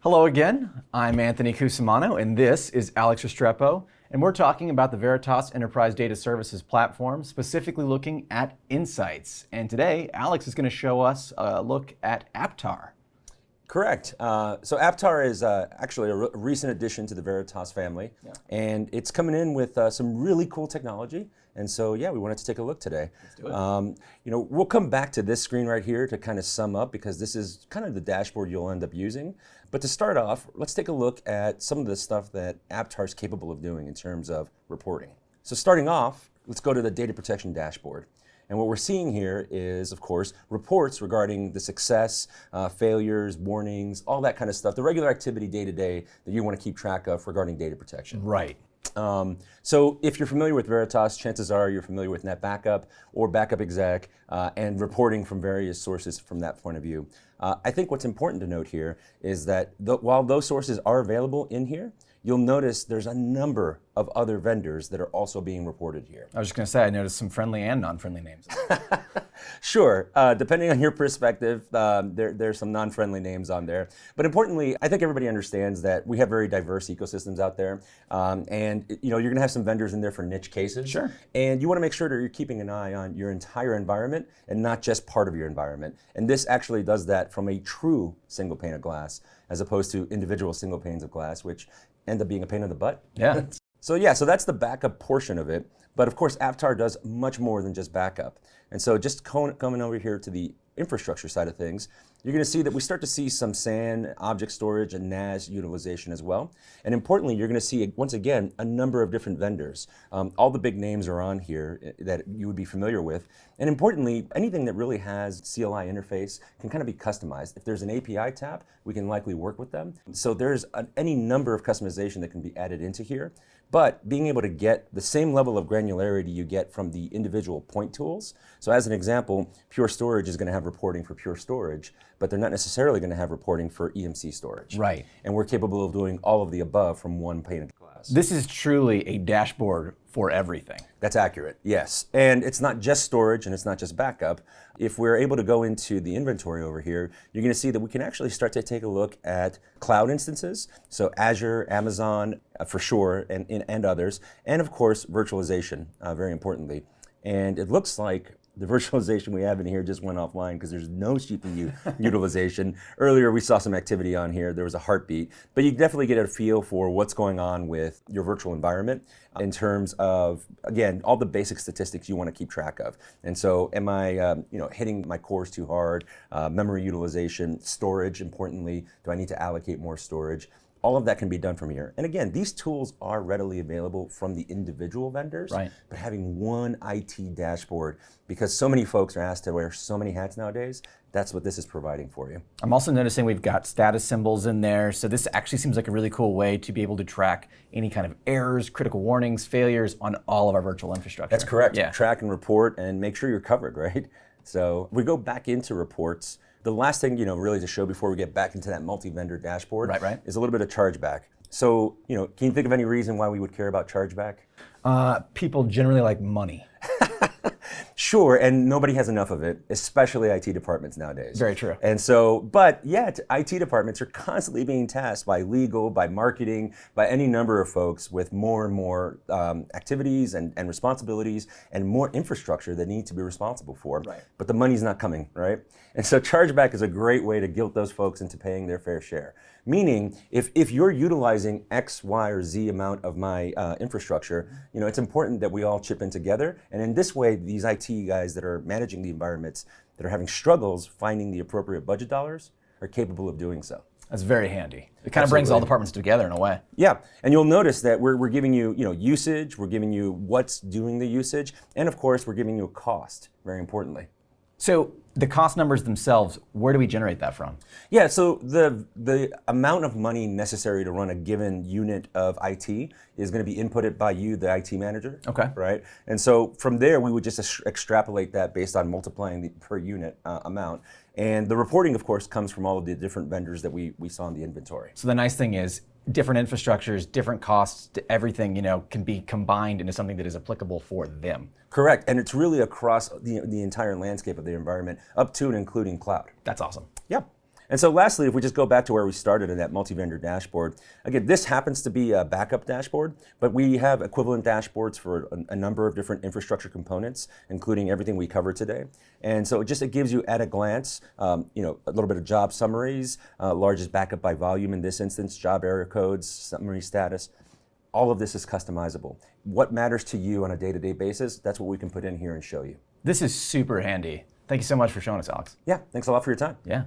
Hello again, I'm Anthony Cusimano, and this is Alex Restrepo, and we're talking about the Veritas Enterprise Data Services platform, specifically looking at insights. And today, Alex is going to show us a look at Aptare. Correct. So Aptare is actually a recent addition to the Veritas family, and it's coming in with some really cool technology. And so, yeah, we wanted to take a look today. Let's do it. We'll come back to this screen right here to kind of sum up, because this is kind of the dashboard you'll end up using. But to start off, let's take a look at some of the stuff that Aptare is capable of doing in terms of reporting. So starting off, let's go to the data protection dashboard. And what we're seeing here is, of course, reports regarding the success, failures, warnings, all that kind of stuff, the regular activity day to day that you want to keep track of regarding data protection. Right. So if you're familiar with Veritas, chances are you're familiar with Net Backup or Backup Exec and reporting from various sources from that point of view. I think what's important to note here is that while those sources are available in here, you'll notice there's a number of other vendors that are also being reported here. I was just going to say, I noticed some friendly and non-friendly names. Sure, depending on your perspective, there's some non-friendly names on there. But importantly, I think everybody understands that we have very diverse ecosystems out there. And you're going to have some vendors in there for niche cases. Sure. And you want to make sure that you're keeping an eye on your entire environment and not just part of your environment. And this actually does that from a true single pane of glass, as opposed to individual single panes of glass, which end up being a pain in the butt. Yeah. So that's the backup portion of it. But of course, Aptare does much more than just backup. And so just coming over here to the infrastructure side of things, you're going to see that we start to see some SAN, object storage, and NAS utilization as well. And importantly, you're going to see, once again, a number of different vendors. All the big names are on here that you would be familiar with. And importantly, anything that really has CLI interface can kind of be customized. If there's an API tap, we can likely work with them. So there's any number of customization that can be added into here. But being able to get the same level of granularity you get from the individual point tools. So as an example, Pure Storage is going to have reporting for Pure Storage, but they're not necessarily going to have reporting for EMC storage. Right. And we're capable of doing all of the above from one pane of glass. This is truly a dashboard for everything. That's accurate, yes. And it's not just storage and it's not just backup. If we're able to go into the inventory over here, you're going to see that we can actually start to take a look at cloud instances. So Azure, Amazon, for sure, and others. And of course, virtualization, very importantly. And it looks like the virtualization we have in here just went offline because there's no CPU utilization. Earlier we saw some activity on here, there was a heartbeat, but you definitely get a feel for what's going on with your virtual environment in terms of, again, all the basic statistics you want to keep track of. And so am I hitting my cores too hard, memory utilization, storage, importantly, do I need to allocate more storage? All of that can be done from here. And again, these tools are readily available from the individual vendors, right. But having one IT dashboard, because so many folks are asked to wear so many hats nowadays, that's what this is providing for you. I'm also noticing we've got status symbols in there, so this actually seems like a really cool way to be able to track any kind of errors, critical warnings, failures on all of our virtual infrastructure. That's correct. Yeah. Track and report and make sure you're covered, right? So we go back into reports. The last thing, really to show before we get back into that multi-vendor dashboard is a little bit of chargeback. So, can you think of any reason why we would care about chargeback? People generally like money. Sure, and nobody has enough of it, especially IT departments nowadays. Very true. And so, but yet, IT departments are constantly being tasked by legal, by marketing, by any number of folks with more and more activities and responsibilities and more infrastructure that need to be responsible for. Right. But the money's not coming, right? And so chargeback is a great way to guilt those folks into paying their fair share. Meaning, if you're utilizing X, Y, or Z amount of my infrastructure, it's important that we all chip in together. And in this way, these IT guys that are managing the environments that are having struggles finding the appropriate budget dollars are capable of doing so. That's very handy. It kind of brings all departments together in a way. Yeah, and you'll notice that we're giving you, usage, we're giving you what's doing the usage, and of course, we're giving you a cost, very importantly. So the cost numbers themselves, where do we generate that from? Yeah, so the amount of money necessary to run a given unit of IT is going to be inputted by you, the IT manager. Okay. Right? And so from there, we would just extrapolate that based on multiplying the per unit amount. And the reporting, of course, comes from all of the different vendors that we saw in the inventory. So the nice thing is, different infrastructures, different costs, everything can be combined into something that is applicable for them. Correct, and it's really across the entire landscape of the environment, up to and including cloud. That's awesome. Yeah. And so lastly, if we just go back to where we started in that multi-vendor dashboard, again, this happens to be a backup dashboard, but we have equivalent dashboards for a number of different infrastructure components, including everything we covered today. And so it gives you at a glance, a little bit of job summaries, largest backup by volume in this instance, job area codes, summary status. All of this is customizable. What matters to you on a day-to-day basis, that's what we can put in here and show you. This is super handy. Thank you so much for showing us, Alex. Yeah, thanks a lot for your time. Yeah.